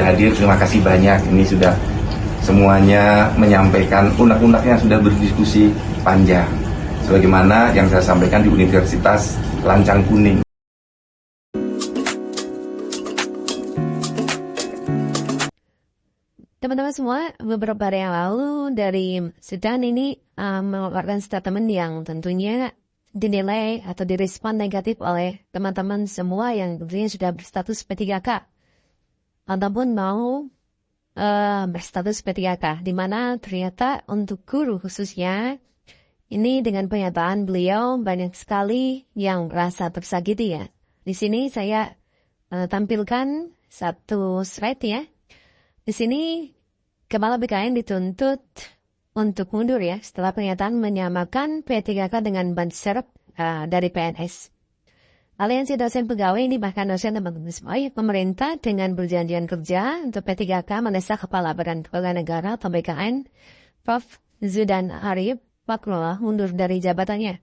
Hadir, terima kasih banyak. Ini sudah semuanya menyampaikan unek-uneknya, sudah berdiskusi panjang. Sebagaimana yang saya sampaikan di Universitas Lancang Kuning. Teman-teman semua, beberapa hari yang lalu dari Sudan ini mengeluarkan statement yang tentunya dinilai atau direspon negatif oleh teman-teman semua yang tentunya sudah berstatus P3K ataupun mau berstatus P3K, di mana ternyata untuk guru khususnya ini dengan pernyataan beliau banyak sekali yang merasa tersakiti ya. Di sini saya tampilkan satu slide ya. Di sini Kepala BKN dituntut untuk mundur ya setelah pernyataan menyamakan P3K dengan ban serep dari PNS. Aliansi Dosen Pegawai ini bahkan dosen teman-teman semua, pemerintah dengan perjanjian kerja untuk P3K mendesak Kepala Badan Kepegawaian Negara atau BKN, Prof. Zudan Arif Fakrullah mundur dari jabatannya.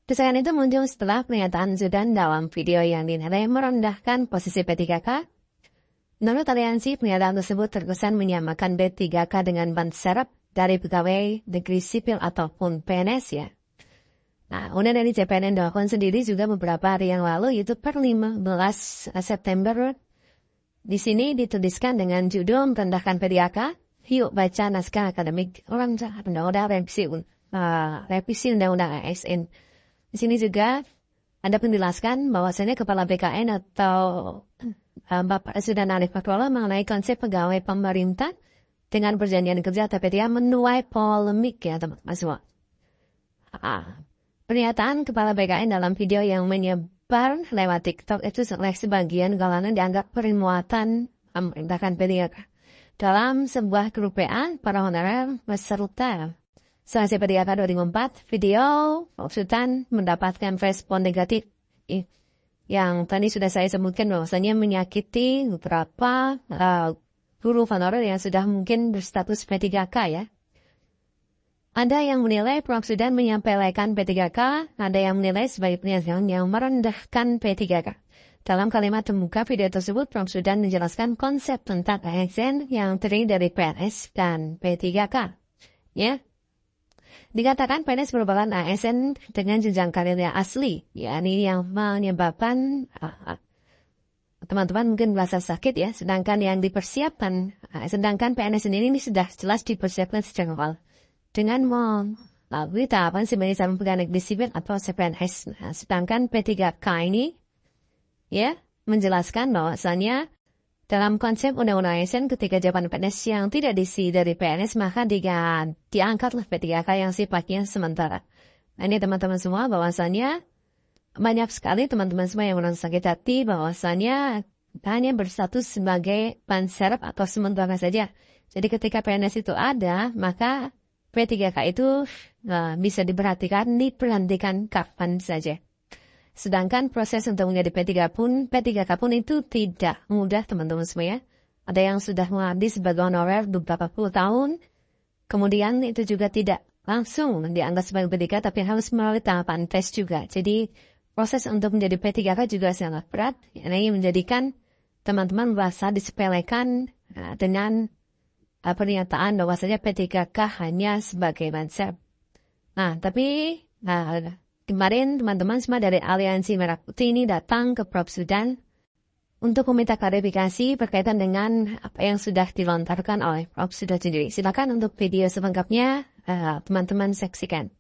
Desakan itu muncul setelah pernyataan Zudan dalam video yang dinilai merendahkan posisi P3K. Menurut aliansi, pernyataan tersebut terkesan menyamakan P3K dengan ban serep dari pegawai negeri sipil ataupun PNS ya. Nah, undang dari CPNN Doakon sendiri juga beberapa hari yang lalu, yaitu per 15 September. Di sini dituliskan dengan judul merendahkan P3K. Yuk baca naskah akademik undang-undang revisi undang-undang ASN. Di sini juga ada penjelasan bahwasanya Kepala BKN atau Bapak Zudan Arif Fakrullah mengenai konsep pegawai pemerintah dengan perjanjian kerja atau P3K menuai polemik ya teman-teman semua. Pernyataan Kepala BKN dalam video yang menyebar lewat TikTok itu oleh sebagian kalangan dianggap permuatan memerintahkan P3K. Dalam sebuah grup PA, para honorer peserta Seleksi P3K 2004, video Sultan mendapatkan respon negatif yang tadi sudah saya sebutkan bahwasanya menyakiti beberapa guru honorer yang sudah mungkin berstatus P3K ya. Ada yang menilai Prof. Zudan menyampaikan P3K, ada yang menilai sebagai pernyataan yang merendahkan P3K. Dalam kalimat pembuka video tersebut, Prof. Zudan menjelaskan konsep tentang ASN yang terdiri dari PNS dan P3K. Ya, dikatakan PNS merupakan ASN dengan jenjang karirnya asli, yakni yang menyebabkan teman-teman mungkin merasa sakit ya, sedangkan yang dipersiapkan, sedangkan PNS sendiri ini sudah jelas dipersiapkan sejak awal dengan melalui tahapan sebagai calon pegawai negeri sipil atau CPNS. Nah, sedangkan P3K ini ya menjelaskan bahwasanya dalam konsep undang-undang ASN ketika jabatan PNS yang tidak diisi dari PNS maka diangkatlah P3K yang sifatnya sementara. Nah, ini teman-teman semua bahwasanya banyak sekali teman-teman semua yang merasa sakit hati bahwasanya hanya berstatus sebagai ban serep atau sementara saja. Jadi ketika PNS itu ada maka P3K itu bisa diperhatikan kapan saja. Sedangkan proses untuk menjadi P3K pun itu tidak mudah teman-teman semua ya. Ada yang sudah mengabdi sebagai honorer beberapa puluh tahun, kemudian itu juga tidak langsung dianggap sebagai P3K tapi harus melalui tahapan tes juga. Jadi proses untuk menjadi P3K juga sangat berat, yang menjadikan teman-teman merasa disepelekan dengan pernyataan bahwasanya P3K hanya sebagai banser. Nah, tapi kemarin teman-teman semua dari Aliansi Merah Putih ini datang ke Prof. Zudan untuk meminta klarifikasi berkaitan dengan apa yang sudah dilontarkan oleh Prof. Zudan sendiri. Silakan untuk video selengkapnya teman-teman saksikan.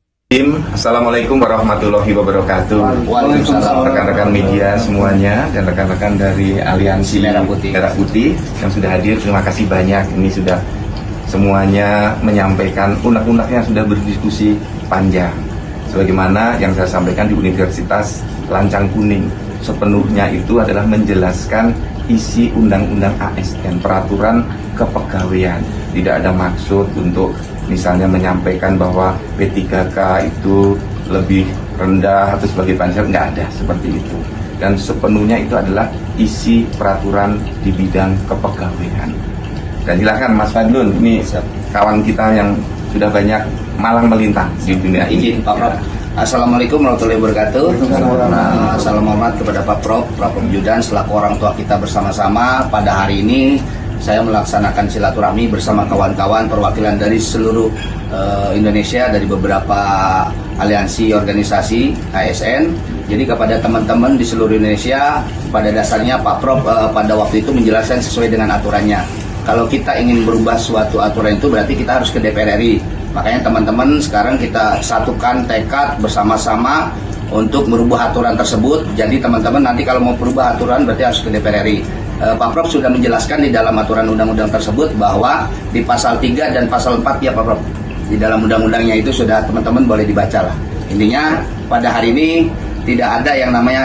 Assalamualaikum warahmatullahi wabarakatuh. Waalaikumsalam. Rekan-rekan media semuanya dan rekan-rekan dari Aliansi Merah Putih yang sudah hadir, terima kasih banyak. Ini sudah semuanya menyampaikan unek-uneknya, sudah berdiskusi panjang. Sebagaimana yang saya sampaikan di Universitas Lancang Kuning, sepenuhnya itu adalah menjelaskan isi undang-undang ASN, peraturan kepegawaian. Tidak ada maksud untuk misalnya menyampaikan bahwa P3K itu lebih rendah atau sebagai banser, nggak ada seperti itu. Dan sepenuhnya itu adalah isi peraturan di bidang kepegawaian. Dan silakan Mas Fadlun, ini kawan kita yang sudah banyak malang melintang di dunia ini. Izin Pak Prof. Assalamualaikum warahmatullahi wabarakatuh. Salam hormat kepada Pak Prof. Zudan selaku orang tua kita bersama-sama pada hari ini saya melaksanakan silaturahmi bersama kawan-kawan perwakilan dari seluruh Indonesia, dari beberapa aliansi organisasi ASN. Jadi kepada teman-teman di seluruh Indonesia, pada dasarnya Pak Prof pada waktu itu menjelaskan sesuai dengan aturannya. Kalau kita ingin berubah suatu aturan itu berarti kita harus ke DPR RI. Makanya teman-teman sekarang kita satukan tekad bersama-sama untuk merubah aturan tersebut. Jadi teman-teman nanti kalau mau berubah aturan berarti harus ke DPR RI. Pak Prof sudah menjelaskan di dalam aturan undang-undang tersebut bahwa di pasal 3 dan pasal 4 ya Pak Prof. Di dalam undang-undangnya itu sudah teman-teman boleh dibaca lah. Intinya pada hari ini tidak ada yang namanya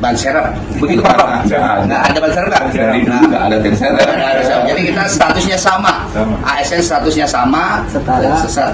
ban serep. Begitu Pak Prof? Nggak ada ban serep nggak? Dari dulu nggak ada ban serep. Jadi kita statusnya sama. ASN statusnya sama,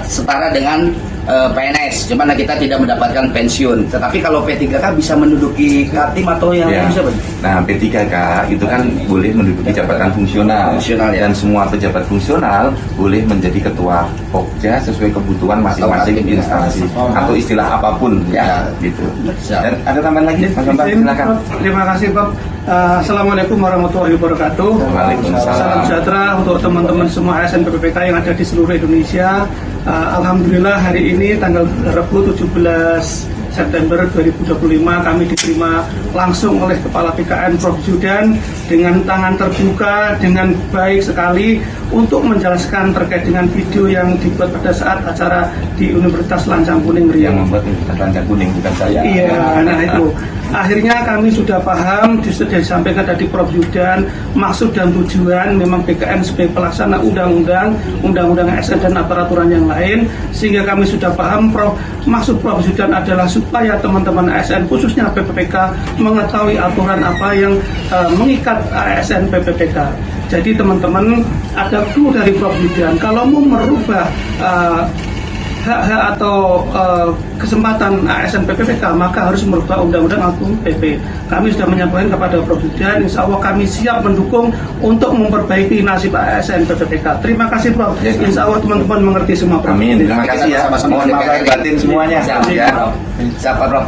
setara dengan PNS. Cuman kita tidak mendapatkan pensiun. Tetapi kalau P3K bisa menduduki Kaltim atau yang Ya. bisa Nah, P3K itu kan boleh menduduki jabatan fungsional, Ya. dan semua pejabat fungsional boleh menjadi ketua Pokja sesuai kebutuhan masing-masing Atau instansi atau istilah apapun Ya. gitu. Siap. Dan ada tambahan lagi, Mas Bambang, Izin, silakan. Prof. Terima kasih Prof. Assalamualaikum warahmatullahi wabarakatuh. Waalaikumsalam. Salam sejahtera untuk teman-teman semua ASN PPPK yang ada di seluruh Indonesia. Alhamdulillah hari ini tanggal 17 September 2025 kami diterima langsung oleh Kepala BKN Prof. Zudan dengan tangan terbuka, dengan baik sekali untuk menjelaskan terkait dengan video yang dibuat pada saat acara di Universitas Lancang Kuning Yang Riau. membuat Universitas Lancang Kuning bukan saya. Iya, nah itu. Akhirnya kami sudah paham, sudah disampaikan tadi Prof. Zudan, maksud dan tujuan memang BKN sebagai pelaksana undang-undang ASN dan peraturan yang lain, sehingga kami sudah paham maksud Prof. Zudan adalah supaya teman-teman ASN khususnya PPPK mengetahui aturan apa yang mengikat ASN PPPK. Jadi teman-teman ada clue dari Prof. Zudan, kalau mau merubah hak-hak atau kesempatan ASN PPPK maka harus merubah undang-undang atau PP. Kami sudah menyampaikan kepada Prof. Zudan, insya Allah kami siap mendukung untuk memperbaiki nasib ASN PPPK. Terima kasih Prof. Ya, Insya Allah teman-teman mengerti semua Prof. Amin. Terima kasih ya. Sama-sama Mohon maaf lahir batin semuanya. Siap, Ya. Prof. Siap, Prof.